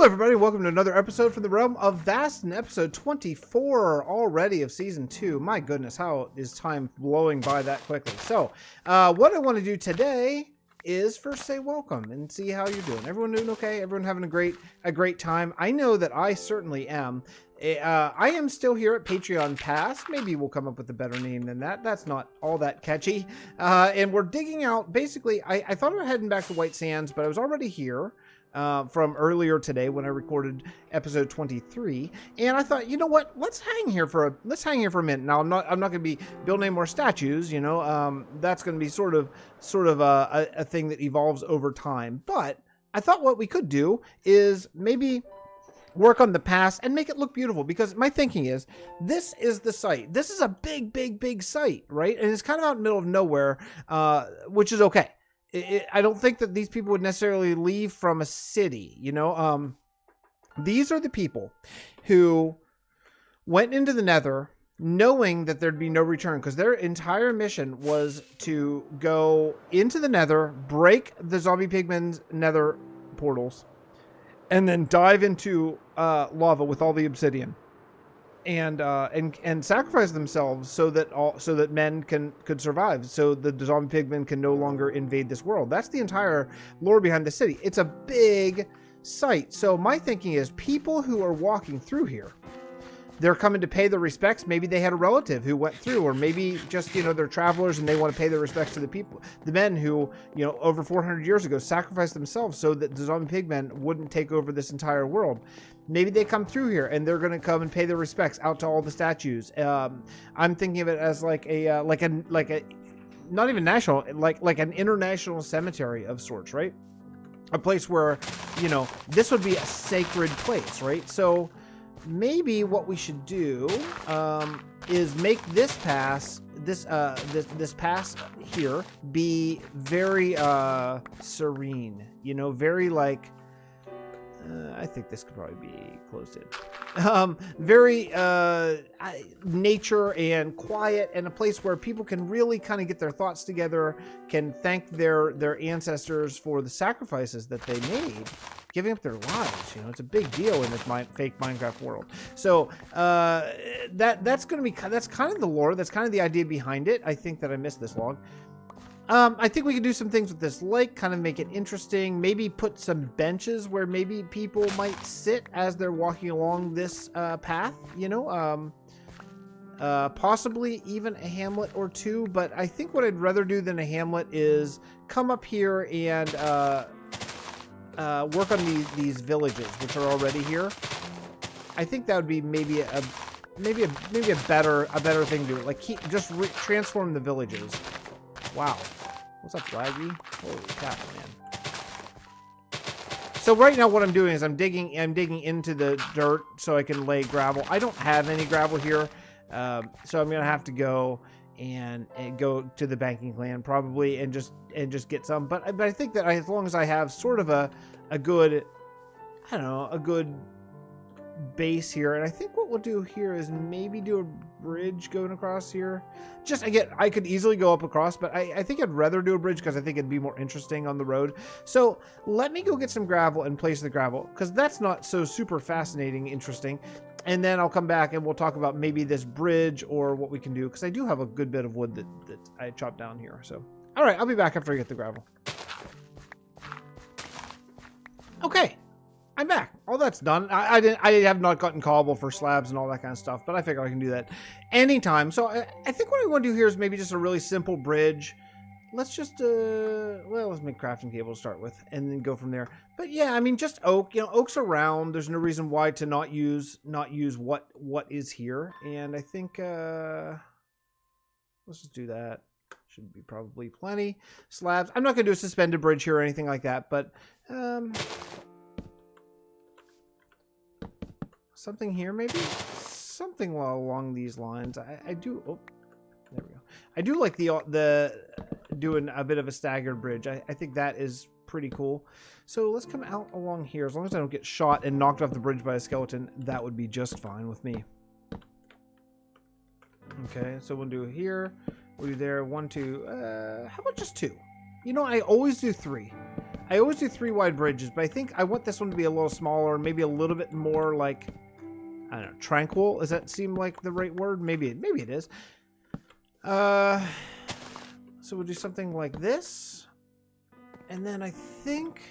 everybody, welcome to another episode from the Realm of Vasten, episode 24 already of season 2. My goodness, how is time blowing by that quickly? So, what I want to do today is first say welcome and see how you're doing. Everyone doing okay? Everyone having a great time? I know that I certainly am. I am still here at Patreon Pass. Maybe we'll come up with a better name than that. That's not all that catchy. And we're digging out, basically, I thought about heading back to White Sands, but I was already here. From earlier today when I recorded episode 23, and I thought, you know what, let's hang here for a minute. Now I'm not going to be building any more statues, you know. That's going to be sort of a thing that evolves over time. But I thought what we could do is maybe work on the pass and make it look beautiful, because my thinking is this is the site. This is a big site, right? And it's kind of out in the middle of nowhere, which is okay. I don't think that these people would necessarily leave from a city, you know. These are the people who went into the Nether knowing that there'd be no return, because their entire mission was to go into the Nether, break the zombie pigmen's Nether portals, and then dive into lava with all the obsidian. And sacrifice themselves so that men could survive, so the zombie pigmen can no longer invade this world. That's the entire lore behind the city. It's a big site. So my thinking is, people who are walking through here, they're coming to pay their respects. Maybe they had a relative who went through, or maybe just, you know, they're travelers and they want to pay their respects to the men who, you know, over 400 years ago sacrificed themselves so that the zombie pigmen wouldn't take over this entire world. Maybe they come through here and they're going to come and pay their respects out to all the statues. I'm thinking of it as like a not even national, like an international cemetery of sorts, right? A place where, you know, this would be a sacred place, right? So maybe what we should do is make this pass, this pass here, be very serene, you know, very like. I think this could probably be closed in. Very nature and quiet, and a place where people can really kind of get their thoughts together, can thank their ancestors for the sacrifices that they made, giving up their lives. You know, it's a big deal in this fake Minecraft world. So that's kind of the lore. That's kind of the idea behind it. I think that I missed this log. I think we could do some things with this lake, kind of make it interesting. Maybe put some benches where maybe people might sit as they're walking along this path, you know. Possibly even a hamlet or two, but I think what I'd rather do than a hamlet is come up here and work on these villages, which are already here. I think that would be maybe a better thing to do. Like transform the villages. Wow. What's up, Laggy? Holy cow, man. So right now what I'm doing is I'm digging into the dirt so I can lay gravel. I don't have any gravel here. So I'm going to have to go and go to the banking land probably and just get some. But I think that as long as I have sort of a good, I don't know, a good base here, and I think what we'll do here is maybe do a bridge going across here. Just again, I could easily go up across, but I think I'd rather do a bridge because I think it'd be more interesting on the road. So let me go get some gravel and place the gravel, because that's not so super fascinating, interesting. And then I'll come back and we'll talk about maybe this bridge or what we can do, because I do have a good bit of wood that I chopped down here. So all right, I'll be back after I get the gravel. Okay, I'm back. All that's done. I have not gotten cobble for slabs and all that kind of stuff, but I figure I can do that anytime. So I think what I want to do here is maybe just a really simple bridge. Let's just let's make crafting table to start with and then go from there. But yeah, I mean, just oak. You know, oak's around. There's no reason why to not use what is here. And I think let's just do that. Should be probably plenty. Slabs. I'm not gonna do a suspended bridge here or anything like that, but something here, maybe something along these lines. I do. Oh, there we go. I do like the doing a bit of a staggered bridge. I think that is pretty cool. So let's come out along here. As long as I don't get shot and knocked off the bridge by a skeleton, that would be just fine with me. Okay, so we'll do here. We'll do there. 1, 2. How about just 2? You know, I always do 3. I always do 3 wide bridges, but I think I want this one to be a little smaller, maybe a little bit more like, I don't know, tranquil. Does that seem like the right word? Maybe it is. So we'll do something like this. And then I think,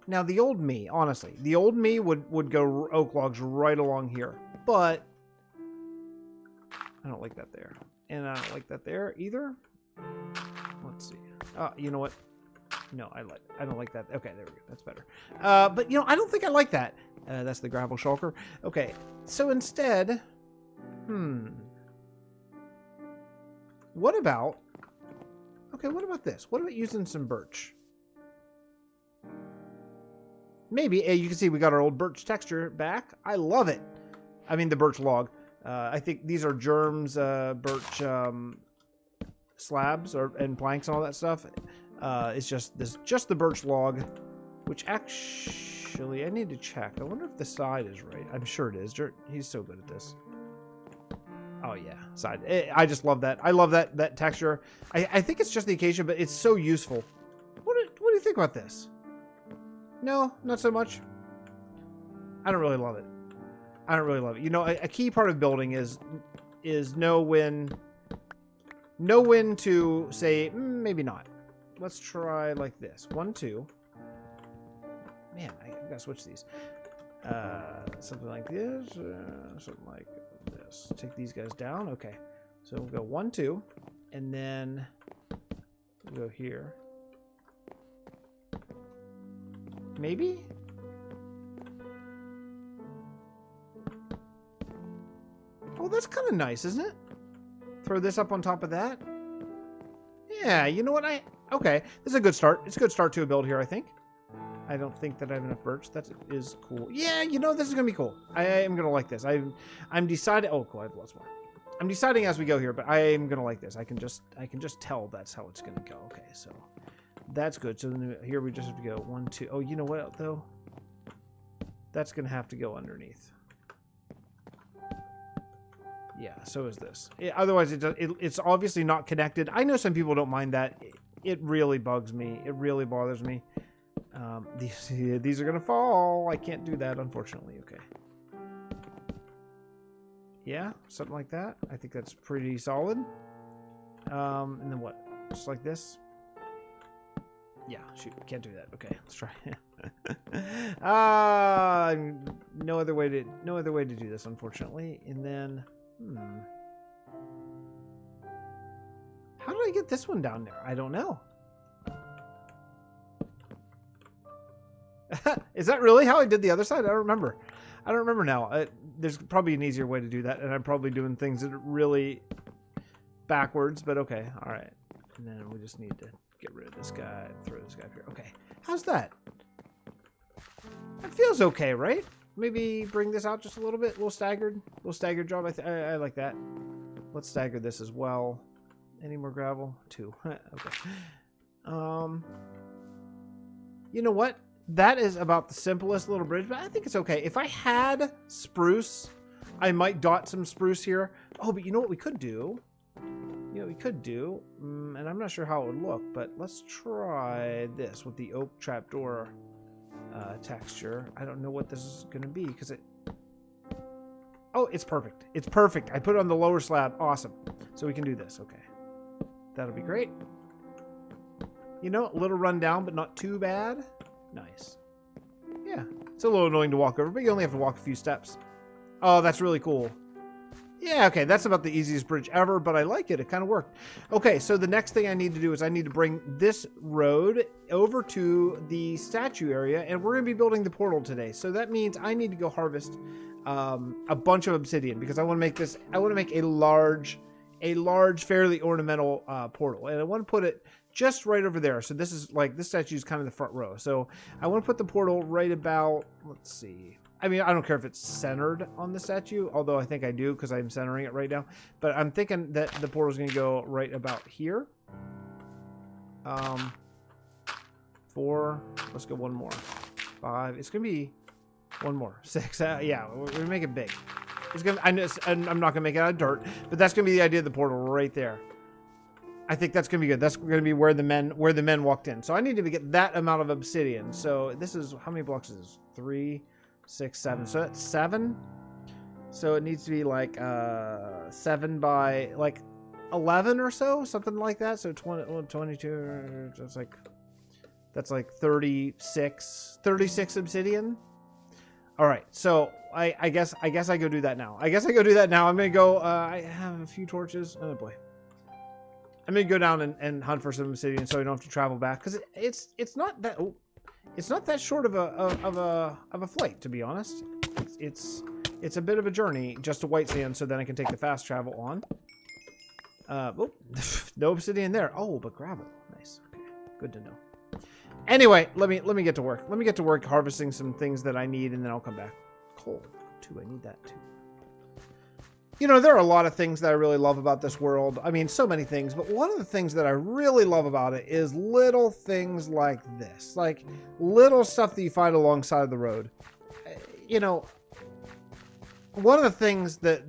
now the old me, honestly, the old me would go oak logs right along here, but I don't like that there. And I don't like that there either. Let's see. You know what? No, I don't like that. Okay, there we go. That's better. But, you know, I don't think I like that. That's the gravel shulker. Okay, so instead, what about this? What about using some birch? Maybe. You can see we got our old birch texture back. I love it. I mean, the birch log. I think these are Jerm's birch slabs and planks and all that stuff. It's just the birch log, which actually I need to check. I wonder if the side is right. I'm sure it is. He's so good at this. Oh yeah, side. I just love that. I love that texture. I think it's just the occasion, but it's so useful. What do you think about this? No, not so much. I don't really love it. I don't really love it. You know, a key part of building is know when to say maybe not. Let's try like this. 1, 2. Man, I gotta switch these. Something like this. Something like this. Take these guys down. Okay. So we'll go 1, 2, and then we'll go here. Maybe. Oh, that's kind of nice, isn't it? Throw this up on top of that. Yeah, you know what? Okay, this is a good start. It's a good start to a build here, I think. I don't think that I have enough birch. That is cool. Yeah, you know, this is gonna be cool. I am gonna like this. I'm deciding. Oh, cool. I have lots more. I'm deciding as we go here, but I am gonna like this. I can just tell that's how it's gonna go. Okay, so that's good. So then here we just have to go 1, 2. Oh, you know what though? That's gonna have to go underneath. Yeah, so is this. Otherwise, it's obviously not connected. I know some people don't mind that. It really bugs me. It really bothers me. These are going to fall. I can't do that, unfortunately. Okay. Yeah, something like that. I think that's pretty solid. And then what? Just like this? Yeah, shoot. Can't do that. Okay, let's try. No other way to do this, unfortunately. And then... How did I get this one down there? I don't know. Is that really how I did the other side? I don't remember. I don't remember now. There's probably an easier way to do that, and I'm probably doing things that are really backwards, but okay. All right. And then we just need to get rid of this guy and throw this guy up here. Okay. How's that? That feels okay, right? Maybe bring this out just a little bit, a little staggered job. I like that. Let's stagger this as well. Any more gravel? 2. Okay. You know what? That is about the simplest little bridge, but I think it's okay. If I had spruce, I might dot some spruce here. Oh, but you know what we could do? And I'm not sure how it would look, but let's try this with the oak trapdoor texture. I don't know what this is going to be because it... Oh, it's perfect. It's perfect. I put it on the lower slab. Awesome. So we can do this. Okay. That'll be great. You know, a little run down, but not too bad. Nice. Yeah. It's a little annoying to walk over, but you only have to walk a few steps. Oh, that's really cool. Yeah, okay, that's about the easiest bridge ever, but I like it. It kind of worked. Okay, so the next thing I need to do is I need to bring this road over to the statue area, and we're going to be building the portal today. So that means I need to go harvest a bunch of obsidian because I want to make this, I want to make a large, fairly ornamental portal, and I want to put it just right over there. So this is like, this statue is kind of the front row. So I want to put the portal right about, let's see. I mean, I don't care if it's centered on the statue, although I think I do because I'm centering it right now. But I'm thinking that the portal is going to go right about here. 4. Let's go one more. 5. It's going to be one more. 6. Yeah, we're going to make it big. It's gonna. I'm not going to make it out of dirt, but that's going to be the idea of the portal right there. I think that's gonna be good. That's gonna be where the men walked in. So I need to get that amount of obsidian. So this is, how many blocks is this? 3, 6, 7. So that's 7. So it needs to be like 7 by like 11 or so, something like that. So 22. That's like 36 obsidian. All right, so I guess I go do that now. I'm gonna go. I have a few torches. Oh boy. I'm gonna go down and hunt for some obsidian so I don't have to travel back, because it's not that short of a flight, to be honest. It's a bit of a journey just to White Sands, so then I can take the fast travel on. No obsidian there. Oh, but gravel. Nice. Okay, good to know. Anyway, let me get to work. Let me get to work harvesting some things that I need, and then I'll come back. Coal too. I need that too. You know, there are a lot of things that I really love about this world. I mean, so many things, but one of the things that I really love about it is little things like this, like little stuff that you find alongside the road. You know, one of the things that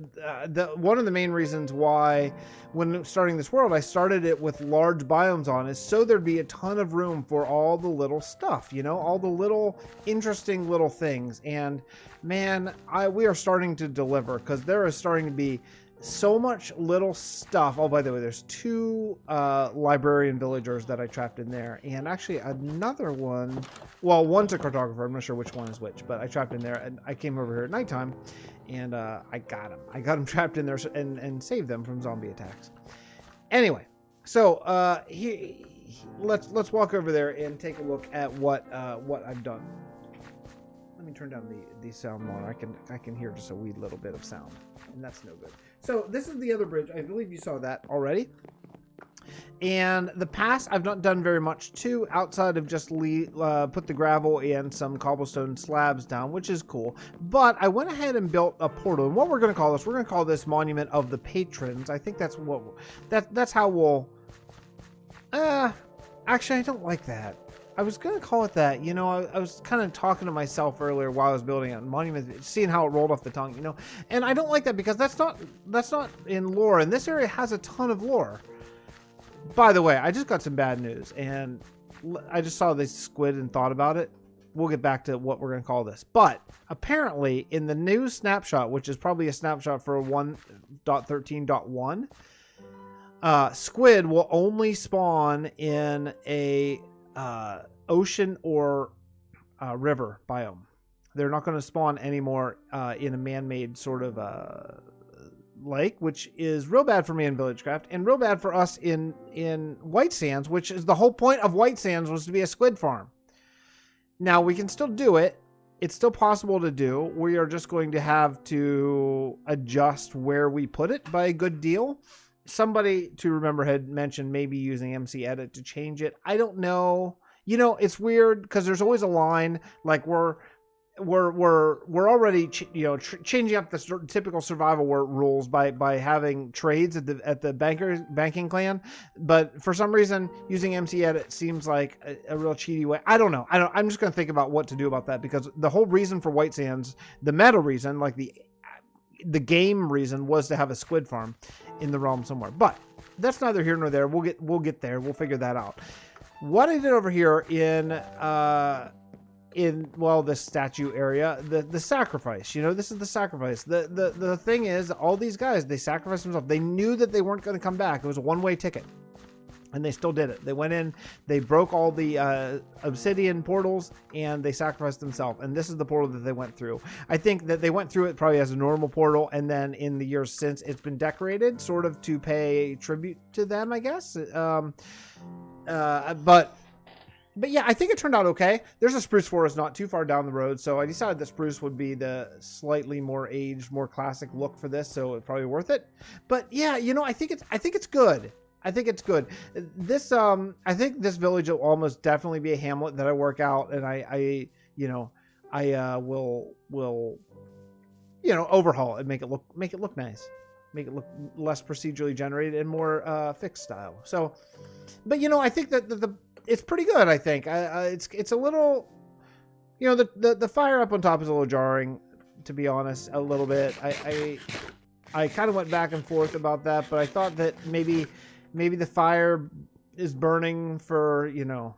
one of the main reasons why when starting this world I started it with large biomes on is so there'd be a ton of room for all the little stuff, you know, all the little interesting little things. And man, we are starting to deliver, because there is starting to be so much little stuff. Oh, by the way, there's 2 librarian villagers that I trapped in there, and actually another one, well, one's a cartographer, I'm not sure which one is which, but I trapped in there, and I came over here at nighttime, and I got them trapped in there and saved them from zombie attacks. Anyway, so let's walk over there and take a look at what I've done. Let me turn down the sound more. I can hear just a wee little bit of sound, and that's no good. So this is the other bridge. I believe you saw that already. And the pass I've not done very much to, outside of just put the gravel and some cobblestone slabs down, which is cool. But I went ahead and built a portal. And what we're going to call this, we're going to call this Monument of the Patrons. I think that's what that's how we'll. Actually, I don't like that. I was going to call it that. You know, I was kind of talking to myself earlier while I was building a monument, seeing how it rolled off the tongue, you know. And I don't like that, because that's not in lore. And this area has a ton of lore. By the way, I just got some bad news, and I just saw this squid and thought about it. We'll get back to what we're going to call this. But apparently, in the new snapshot, which is probably a snapshot for 1.13.1, squid will only spawn in a ocean or river biome. They're not going to spawn anymore in a man-made sort of lake, which is real bad for me in Villagecraft, and real bad for us in White Sands, which is the whole point of White Sands, was to be a squid farm. Now we can still do it. It's still possible to do. We are just going to have to adjust where we put it by a good deal. Somebody, to remember, had mentioned maybe using MC Edit to change it. I don't know. You know, it's weird, because there's always a line, like we're already changing up the typical survival rules by having trades at the banking clan, but for some reason using MC Edit seems like a real cheaty way. I don't know. I'm just going to think about what to do about that, because the whole reason for White Sands, the meta reason, like the game reason, was to have a squid farm in the realm somewhere. But that's neither here nor there. We'll get there. We'll figure that out. What I did over here in this statue area, the sacrifice, you know, this is the sacrifice. The thing is, all these guys, they sacrificed themselves. They knew that they weren't going to come back. It was a one-way ticket, and they still did it. They went in, they broke all the obsidian portals, and they sacrificed themselves. And this is the portal that they went through. I think that they went through it probably as a normal portal, and then in the years since, it's been decorated sort of to pay tribute to them, I guess. But yeah, I think it turned out okay. There's a spruce forest not too far down the road, so I decided that spruce would be the slightly more aged, more classic look for this, so it's probably worth it. But yeah, you know, I think it's good. I think it's good. This I think this village will almost definitely be a hamlet that I work out, and I will overhaul it, make it look nice, make it look less procedurally generated and more fixed style. So, but you know, I think that it's pretty good. I think it's a little, you know, the fire up on top is a little jarring, to be honest, a little bit. I kind of went back and forth about that, but I thought that maybe maybe the fire is burning for, you know,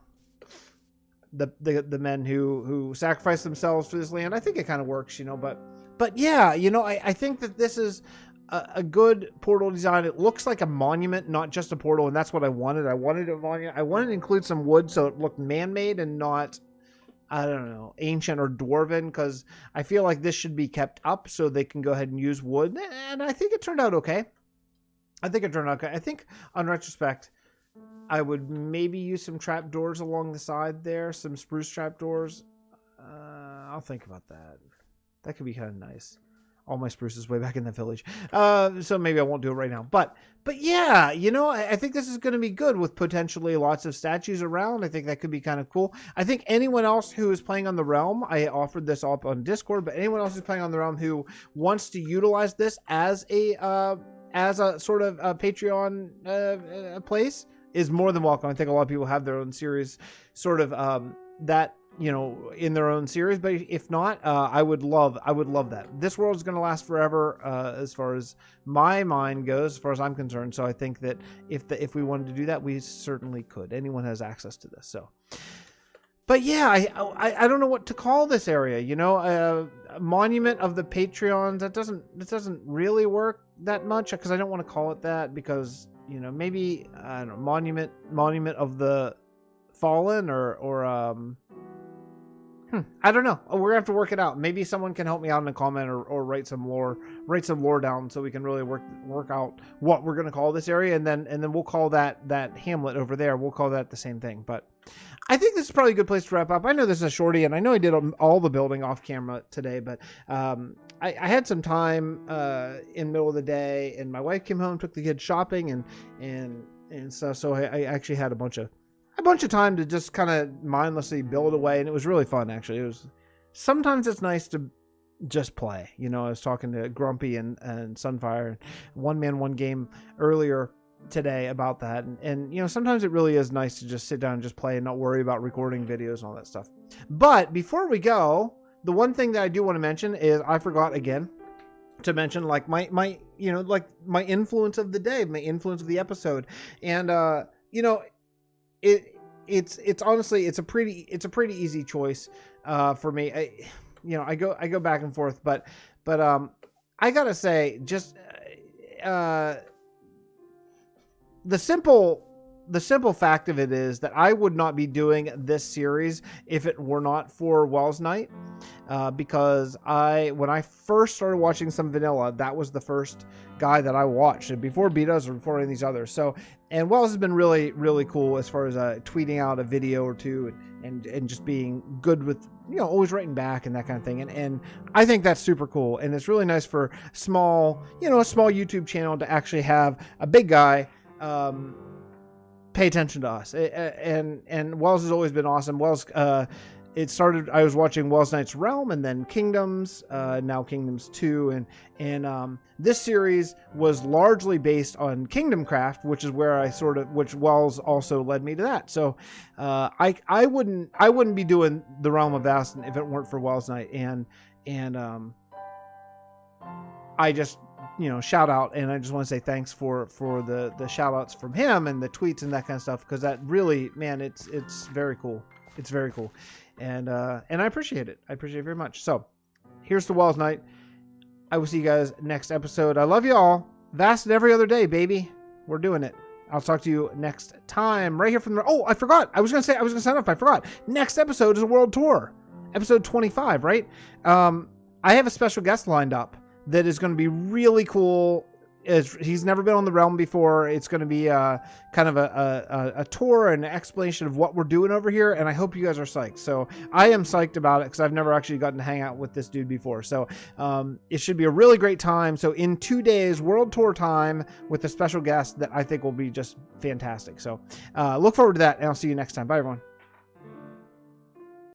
the men who sacrifice themselves for this land. I think it kind of works, you know, but yeah, you know, I think that this is a good portal design. It looks like a monument, not just a portal, and that's what I wanted. I wanted a monument. I wanted to include some wood so it looked man-made and not, I don't know, ancient or dwarven, because I feel like this should be kept up so they can go ahead and use wood, and I think it turned out okay. I think on retrospect, I would maybe use some trapdoors along the side there, some spruce trapdoors. I'll think about that. That could be kind of nice. All my spruces way back in the village. So maybe I won't do it right now. But yeah, you know, I think this is going to be good with potentially lots of statues around. I think that could be kind of cool. I think anyone else who is playing on the Realm, I offered this up on Discord, but anyone else who's playing on the Realm who wants to utilize this as a sort of a Patreon place is more than welcome. I think a lot of people have their own series sort of that, you know, in their own series, but if not, I would love that. This world is going to last forever, as far as my mind goes, as far as I'm concerned. So I think that if we wanted to do that, we certainly could. Anyone has access to this. So, but yeah, I don't know what to call this area, you know, a monument of the Patreons. That doesn't really work that much, because I don't want to call it that, because, you know, maybe, I don't know, monument of the fallen, or I don't know. We're gonna have to work it out. Maybe someone can help me out in a comment, or write some lore down, so we can really work out what we're gonna call this area, and then we'll call that hamlet over there. We'll call that the same thing. But I think this is probably a good place to wrap up. I know this is a shorty, and I know I did all the building off camera today, but I had some time in the middle of the day, and my wife came home, took the kids shopping, and so I actually had a bunch of time to just kind of mindlessly build away, and it was really fun. Actually, sometimes it's nice to just play. You know, I was talking to Grumpy and Sunfire, One Man One Game earlier today about that, and you know, sometimes it really is nice to just sit down and just play and not worry about recording videos and all that stuff. But before we go, the one thing that I do want to mention is I forgot again to mention, like, my you know, like, my influence of the day, my influence of the episode, and you know, it's honestly, it's a pretty easy choice for me. I go back and forth, but I gotta say, just the simple fact of it is that I would not be doing this series if it were not for Welsknight, because when I first started watching some vanilla, that was the first guy that I watched, and before Betas or before any of these others. So, and Wells has been really, really cool as far as tweeting out a video or two, and just being good with, you know, always writing back and that kind of thing. And I think that's super cool. And it's really nice for a small YouTube channel to actually have a big guy pay attention to us. And Wells has always been awesome. Wells, it started, I was watching Welsknight's Realm, and then Kingdoms, now Kingdoms 2, and this series was largely based on Kingdomcraft, which is where which Wells also led me to that. So I wouldn't be doing the Realm of Vasten if it weren't for Welsknight, and I just, you know, shout out, and I just want to say thanks for the shout outs from him and the tweets and that kind of stuff, because that really, man, it's very cool. It's very cool. And I appreciate it. I appreciate it very much. So here's the Welsknight. I will see you guys next episode. I love you all. Vasten every other day, baby. We're doing it. I'll talk to you next time right here from the, I forgot. I was going to sign off. I forgot. Next episode is a world tour. Episode 25, right? I have a special guest lined up that is going to be really cool. He's never been on the Realm before. It's going to be kind of a tour and an explanation of what we're doing over here, and I hope you guys are psyched. So I am psyched about it, because I've never actually gotten to hang out with this dude before. So it should be a really great time. So in 2 days, world tour time with a special guest that I think will be just fantastic. So look forward to that, and I'll see you next time. Bye, everyone.